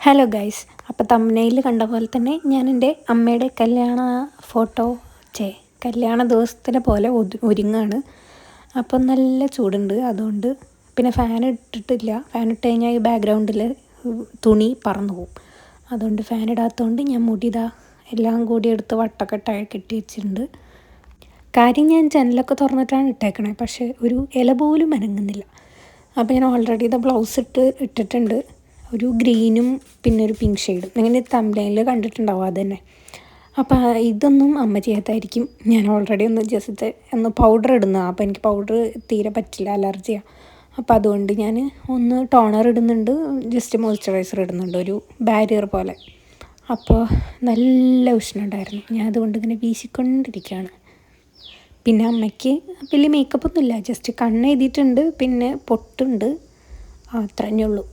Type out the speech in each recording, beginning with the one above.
Hello guys, അപ്പോൾ തമ്പനെയിൽ കണ്ട പോലെ തന്നെ ഞാൻ എൻ്റെ അമ്മയുടെ ഫോട്ടോ കല്യാണ ദിവസത്തിനെ പോലെ ഒരുങ്ങാണ്. അപ്പം നല്ല ചൂടുണ്ട്, അതുകൊണ്ട് പിന്നെ ഫാൻ ഇട്ടിട്ടില്ല. ഫാൻ ഇട്ട് കഴിഞ്ഞാൽ ഈ ബാക്ക്ഗ്രൗണ്ടിൽ തുണി പറന്നു പോകും. അതുകൊണ്ട് ഫാൻ ഇടാത്തതുകൊണ്ട് ഞാൻ മുടിതാ എല്ലാം കൂടി എടുത്ത് വട്ടക്കെട്ടായി കെട്ടി വെച്ചിട്ടുണ്ട്. കാര്യം ഞാൻ ജനലൊക്കെ തുറന്നിട്ടാണ് ഇട്ടേക്കണേ, പക്ഷേ ഒരു ഇല പോലും അനങ്ങുന്നില്ല. അപ്പോൾ ഞാൻ ഓൾറെഡി ബ്ലൗസ് ഇട്ടിട്ടുണ്ട്. ഒരു ഗ്രീനും പിന്നെ ഒരു പിങ്ക് ഷെയ്ഡും. അങ്ങനെ തമ്പനയിൽ കണ്ടിട്ടുണ്ടാവും അത് തന്നെ. അപ്പോൾ ഇതൊന്നും അമ്മ ചെയ്യാത്തായിരിക്കും. ഞാൻ ഓൾറെഡി ഒന്ന് പൗഡർ ഇടുന്നതാണ്. അപ്പോൾ എനിക്ക് പൗഡർ തീരെ പറ്റില്ല, അലർജിയാണ്. അപ്പോൾ അതുകൊണ്ട് ഞാൻ ഒന്ന് ടോണർ ഇടുന്നുണ്ട്, ജസ്റ്റ് മോയ്സ്ചറൈസർ ഇടുന്നുണ്ട്, ഒരു ബാരിയർ പോലെ. അപ്പോൾ നല്ല ഉഷ്ണമുണ്ടായിരുന്നു. ഞാൻ അതുകൊണ്ട് ഇങ്ങനെ വീശിക്കൊണ്ടിരിക്കുകയാണ്. പിന്നെ അമ്മയ്ക്ക് വലിയ മേക്കപ്പൊന്നുമില്ല, ജസ്റ്റ് കണ്ണ് എഴുതിയിട്ടുണ്ട്, പിന്നെ പൊട്ടുണ്ട്, അത്രയേ ഉള്ളൂ.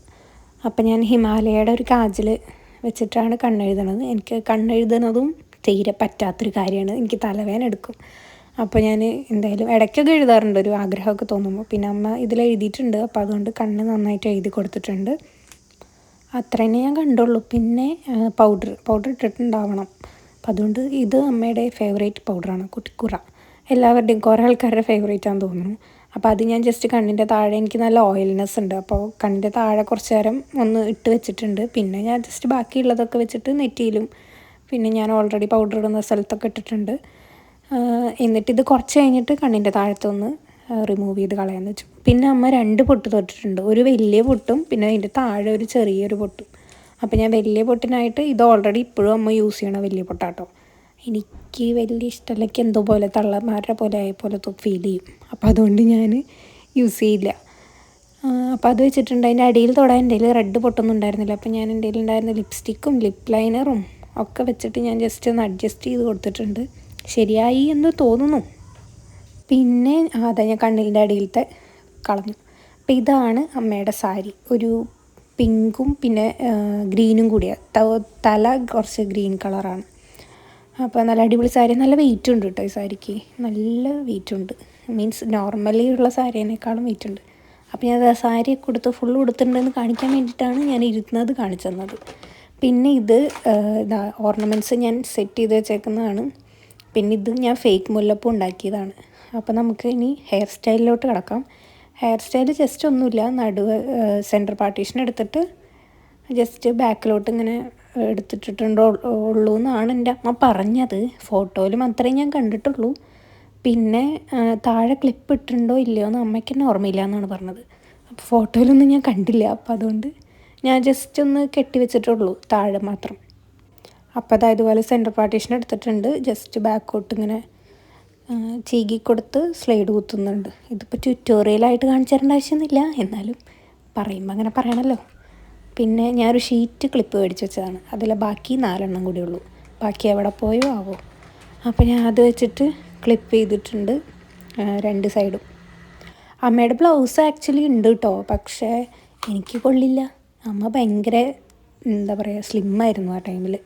അപ്പം ഞാൻ ഹിമാലയയുടെ ഒരു കാജൽ വെച്ചിട്ടാണ് കണ്ണെഴുതണത്. എനിക്ക് കണ്ണെഴുതുന്നതും തീരെ പറ്റാത്തൊരു കാര്യമാണ്, എനിക്ക് തലവേദന എടുക്കും. അപ്പോൾ ഞാൻ എന്തായാലും ഇടയ്ക്കൊക്കെ എഴുതാറുണ്ട്, ഒരു ആഗ്രഹമൊക്കെ തോന്നുമ്പോൾ. പിന്നെ അമ്മ ഇതിലെഴുതിയിട്ടുണ്ട്, അപ്പോൾ അതുകൊണ്ട് കണ്ണ് നന്നായിട്ട് എഴുതി കൊടുത്തിട്ടുണ്ട്. അത്ര തന്നെ ഞാൻ കണ്ടുള്ളൂ. പിന്നെ പൗഡർ ഇട്ടിട്ടുണ്ടാവണം. അപ്പം അതുകൊണ്ട് ഇത് അമ്മയുടെ ഫേവറേറ്റ് പൗഡറാണ്, കുട്ടിക്കുറ. എല്ലാവരുടെയും കുറേ ആൾക്കാരുടെ ഫേവറേറ്റ് ആണെന്ന് തോന്നുന്നു. അപ്പോൾ അത് ഞാൻ ജസ്റ്റ് കണ്ണിൻ്റെ താഴെ, എനിക്ക് നല്ല ഓയിൽനെസ് ഉണ്ട്, അപ്പോൾ കണ്ണിൻ്റെ താഴെ കുറച്ച് നേരം ഒന്ന് ഇട്ട് വെച്ചിട്ടുണ്ട്. പിന്നെ ഞാൻ ജസ്റ്റ് ബാക്കിയുള്ളതൊക്കെ വെച്ചിട്ട് നെറ്റിയിലും പിന്നെ ഞാൻ ഓൾറെഡി പൗഡർ ഇടുന്ന സ്ഥലത്തൊക്കെ ഇട്ടിട്ടുണ്ട്. എന്നിട്ടിത് കുറച്ച് കഴിഞ്ഞിട്ട് കണ്ണിൻ്റെ താഴത്തൊന്ന് റിമൂവ് ചെയ്ത് കളയാമെന്ന് വെച്ചു. പിന്നെ അമ്മ 2 പൊട്ട് തൊട്ടിട്ടുണ്ട്, ഒരു വലിയ പൊട്ടും പിന്നെ അതിൻ്റെ താഴെ ഒരു ചെറിയൊരു പൊട്ടും. അപ്പോൾ ഞാൻ വലിയ പൊട്ടിനായിട്ട് ഇത് ഓൾറെഡി ഇപ്പോഴും അമ്മ യൂസ് ചെയ്യണ വലിയ പൊട്ടാട്ടോ. എനിക്ക് വലിയ ഇഷ്ടമല്ല, എനിക്ക് എന്തോ പോലെ തള്ളമാരുടെ പോലെ ആയ പോലെ ഫീൽ ചെയ്യും. അപ്പോൾ അതുകൊണ്ട് ഞാൻ യൂസ് ചെയ്യില്ല. അപ്പോൾ അത് വെച്ചിട്ടുണ്ട്. അതിൻ്റെ അടിയിൽ തൊടാൻ എൻ്റെ കയ്യിൽ റെഡ് പൊട്ടൊന്നും ഉണ്ടായിരുന്നില്ല. അപ്പോൾ ഞാൻ എൻ്റെ കയ്യിലുണ്ടായിരുന്ന ലിപ്സ്റ്റിക്കും ലിപ്പ് ലൈനറും ഒക്കെ വെച്ചിട്ട് ഞാൻ ജസ്റ്റ് ഒന്ന് അഡ്ജസ്റ്റ് ചെയ്ത് കൊടുത്തിട്ടുണ്ട്. ശരിയായി എന്ന് തോന്നുന്നു. പിന്നെ അതാ ഞാൻ കണ്ണിൻ്റെ അടിയിലത്തെ കളഞ്ഞു. അപ്പോൾ ഇതാണ് അമ്മയുടെ സാരി, ഒരു പിങ്കും പിന്നെ ഗ്രീനും കൂടിയാണ്. തല കുറച്ച് ഗ്രീൻ കളറാണ്. അപ്പോൾ നല്ല അടിപൊളി സാരി, നല്ല വെയിറ്റ് ഉണ്ട് കേട്ടോ ഈ സാരിക്ക്, നല്ല വെയിറ്റ് ഉണ്ട്. മീൻസ് നോർമലി ഉള്ള സാരീനേക്കാളും വെയിറ്റ് ഉണ്ട്. അപ്പോൾ ഞാൻ സാരി കൊടുത്ത് ഫുൾ കൊടുത്തിട്ടുണ്ടെന്ന് കാണിക്കാൻ വേണ്ടിയിട്ടാണ് ഞാൻ ഇരുന്നത് കാണിച്ചു തന്നത്. പിന്നെ ഇത് ഓർണമെൻറ്റ്സ് ഞാൻ സെറ്റ് ചെയ്ത് വെച്ചേക്കുന്നതാണ്. പിന്നെ ഇത് ഞാൻ ഫേക്ക് മുല്ലപ്പൂ ഉണ്ടാക്കിയതാണ്. അപ്പോൾ നമുക്ക് ഇനി ഹെയർ സ്റ്റൈലിലോട്ട് കിടക്കാം. ഹെയർ സ്റ്റൈൽ ജസ്റ്റ് ഒന്നുമില്ല, നടുവ് സെൻറ്റർ പാർട്ടീഷൻ എടുത്തിട്ട് ജസ്റ്റ് ബാക്കിലോട്ട് ഇങ്ങനെ ഉള്ളൂ എന്നാണ് എൻ്റെ അമ്മ പറഞ്ഞത്. ഫോട്ടോയിൽ മാത്രമേ ഞാൻ കണ്ടിട്ടുള്ളൂ. പിന്നെ താഴെ ക്ലിപ്പ് ഇട്ടിട്ടുണ്ടോ ഇല്ലയോ എന്ന് അമ്മയ്ക്ക് തന്നെ ഓർമ്മയില്ല എന്നാണ് പറഞ്ഞത്. അപ്പോൾ ഫോട്ടോയിലൊന്നും ഞാൻ കണ്ടില്ല. അപ്പോൾ അതുകൊണ്ട് ഞാൻ ജസ്റ്റ് ഒന്ന് കെട്ടി വെച്ചിട്ടുള്ളൂ താഴെ മാത്രം. അപ്പോൾ അതായത് പോലെ സെൻറ്റർ പാർട്ടീഷൻ എടുത്തിട്ടുണ്ട്, ജസ്റ്റ് ബാക്കോട്ട് ഇങ്ങനെ ചീകി കൊടുത്ത് സ്ലൈഡ് കുത്തുന്നുണ്ട്. ഇതിപ്പോൾ ട്യൂട്ടോറിയലായിട്ട് കാണിച്ചു തരേണ്ട ആവശ്യമൊന്നുമില്ല, എന്നാലും പറയുമ്പോൾ അങ്ങനെ പറയണമല്ലോ. പിന്നെ ഞാനൊരു ഷീറ്റ് ക്ലിപ്പ് മേടിച്ച് വെച്ചതാണ്, അതിൽ ബാക്കി 4 എണ്ണം കൂടി ഉള്ളൂ, ബാക്കി എവിടെ പോയോ ആവോ. അപ്പോൾ ഞാൻ അത് വെച്ചിട്ട് ക്ലിപ്പ് ചെയ്തിട്ടുണ്ട് 2 സൈഡും. അമ്മയുടെ ബ്ലൗസ് ആക്ച്വലി ഉണ്ട് കേട്ടോ, പക്ഷേ എനിക്ക് കൊള്ളില്ല. അമ്മ ഭയങ്കര എന്താ പറയുക സ്ലിമ്മായിരുന്നു ആ ടൈമിൽ.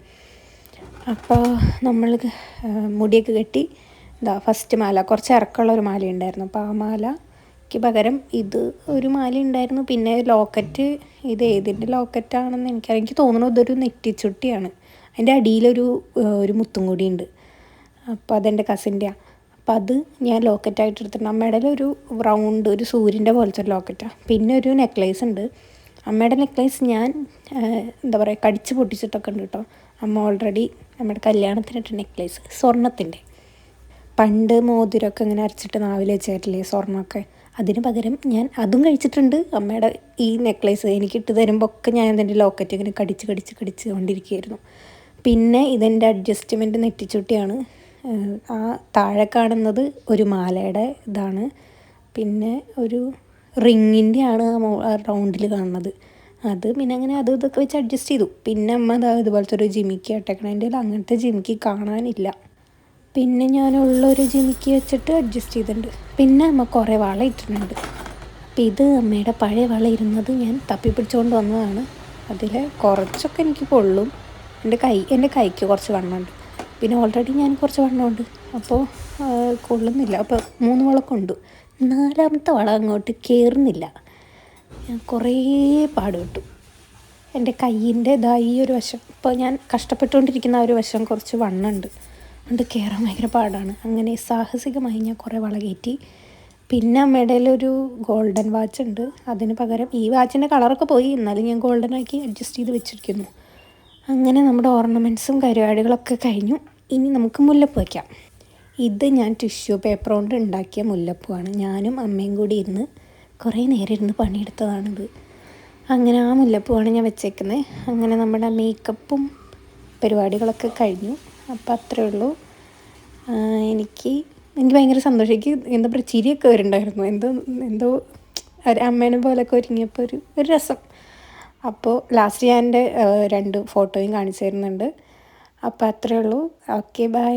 അപ്പോൾ നമ്മൾ മുടിയൊക്കെ കെട്ടി ഫസ്റ്റ് മാല, കുറച്ച് ഇറക്കമുള്ളൊരു മാല ഉണ്ടായിരുന്നു. അപ്പോൾ ആ മാലയ്ക്ക് പകരം ഇത് ഒരു മാല ഉണ്ടായിരുന്നു. പിന്നെ ലോക്കറ്റ്, ഇത് ഏതിൻ്റെ ലോക്കറ്റാണെന്ന് എനിക്ക് തോന്നുന്നു ഇതൊരു നെറ്റിച്ചുട്ടിയാണ്. അതിൻ്റെ അടിയിലൊരു മുത്തും കൂടി ഉണ്ട്. അപ്പോൾ അതെൻ്റെ കസിൻ്റെയാണ്. അപ്പോൾ അത് ഞാൻ ലോക്കറ്റായിട്ട് എടുത്തിട്ടുണ്ട്. അമ്മയുടെ ഒരു റൗണ്ട് ഒരു സൂര്യൻ്റെ പോലത്തെ ഒരു ലോക്കറ്റാണ്. പിന്നെ ഒരു നെക്ലേസ് ഉണ്ട്. അമ്മയുടെ നെക്ലേസ് ഞാൻ എന്താ പറയുക കടിച്ച് പൊട്ടിച്ചിട്ടൊക്കെ ഉണ്ട് കേട്ടോ. അമ്മ ഓൾറെഡി നമ്മുടെ കല്യാണത്തിനിട്ട് നെക്ലേസ് സ്വർണ്ണത്തിൻ്റെ, പണ്ട് മോതിരമൊക്കെ ഇങ്ങനെ അരച്ചിട്ട് നാവിൽ വെച്ചിട്ടില്ലേ സ്വർണ്ണമൊക്കെ, അതിന് പകരം ഞാൻ അതും കഴിച്ചിട്ടുണ്ട്. അമ്മയുടെ ഈ നെക്ലേസ് എനിക്ക് ഇട്ട് തരുമ്പോൾ ഒക്കെ ഞാൻ അതിൻ്റെ ലോക്കറ്റ് ഇങ്ങനെ കടിച്ച് കൊണ്ടിരിക്കുകയായിരുന്നു. പിന്നെ ഇതെൻ്റെ അഡ്ജസ്റ്റ്മെൻറ്റ് നെറ്റിച്ചുട്ടിയാണ്. ആ താഴെ കാണുന്നത് ഒരു മാലയുടെ ഇതാണ്, പിന്നെ ഒരു റിങ്ങിൻ്റെ ആണ് ആ റൗണ്ടിൽ കാണുന്നത്. അത് പിന്നെ അങ്ങനെ ഇതൊക്കെ വെച്ച് അഡ്ജസ്റ്റ് ചെയ്തു. പിന്നെ അമ്മ ഇതുപോലത്തെ ഒരു ജിമിക്കി ഇട്ടേക്കണം. എൻ്റെ കയ്യിൽ അങ്ങനത്തെ ജിമിക്കി കാണാനില്ല. പിന്നെ ഞാനുള്ളൊരു ജിമിക്കി വെച്ചിട്ട് അഡ്ജസ്റ്റ് ചെയ്തിട്ടുണ്ട്. പിന്നെ അമ്മ കുറേ വള ഇട്ടിട്ടുണ്ട്. അപ്പം ഇത് അമ്മയുടെ പഴയ വള ഇരുന്നത് ഞാൻ തപ്പിപ്പിടിച്ചുകൊണ്ട് വന്നതാണ്. അതിൽ കുറച്ചൊക്കെ എനിക്ക് കൊള്ളും. എൻ്റെ കൈക്ക് കുറച്ച് വണ്ണമുണ്ട്, പിന്നെ ഓൾറെഡി ഞാൻ കുറച്ച് വണ്ണമുണ്ട്, അപ്പോൾ കൊള്ളുന്നില്ല. അപ്പോൾ 3 വള കൊണ്ടു, 4ാമത്തെ വള അങ്ങോട്ട് കയറുന്നില്ല. ഞാൻ കുറേ പാടുപെട്ടു. എൻ്റെ കയ്യിൻ്റെ ഇതാ ഈ ഒരു വശം ഇപ്പോൾ ഞാൻ കഷ്ടപ്പെട്ടുകൊണ്ടിരിക്കുന്ന ആ ഒരു വശം കുറച്ച് വണ്ണുണ്ട്, അതുകൊണ്ട് കയറാൻ ഭയങ്കര പാടാണ്. അങ്ങനെ സാഹസികമായി ഞാൻ കുറേ വള കയറ്റി. പിന്നെ അമ്മയുടെ ഒരു ഗോൾഡൻ വാച്ച് ഉണ്ട്, അതിന് പകരം ഈ വാച്ചിൻ്റെ കളറൊക്കെ പോയി, എന്നാലും ഞാൻ ഗോൾഡനാക്കി അഡ്ജസ്റ്റ് ചെയ്ത് വെച്ചിരിക്കുന്നു. അങ്ങനെ നമ്മുടെ ഓർണമെൻറ്റ്സും പരിപാടികളൊക്കെ കഴിഞ്ഞു. ഇനി നമുക്ക് മുല്ലപ്പൂ വയ്ക്കാം. ഇത് ഞാൻ ടിഷ്യൂ പേപ്പർ കൊണ്ട് ഉണ്ടാക്കിയ മുല്ലപ്പൂവാണ്. ഞാനും അമ്മയും കൂടി ഇരുന്ന് കുറേ നേരം ഇരുന്ന് പണിയെടുത്തതാണിത്. അങ്ങനെ ആ മുല്ലപ്പൂവാണ് ഞാൻ വെച്ചേക്കുന്നത്. അങ്ങനെ നമ്മുടെ മേക്കപ്പും പരിപാടികളൊക്കെ കഴിഞ്ഞു. അപ്പോൾ അത്രയേ ഉള്ളൂ. എനിക്ക് ഭയങ്കര സന്തോഷം. എനിക്ക് എന്താ പറയുക, ചിരിയൊക്കെ വരുന്നുണ്ടായിരുന്നു. എന്തോ ഒരു അമ്മേനെ പോലെയൊക്കെ ഒരുങ്ങിയപ്പോൾ ഒരു രസം. അപ്പോൾ ലാസ്റ്റ് ഞാൻ എൻ്റെ 2 ഫോട്ടോയും കാണിച്ചു തരുന്നുണ്ട്. അപ്പോൾ അത്രയേ ഉള്ളൂ. Okay, by.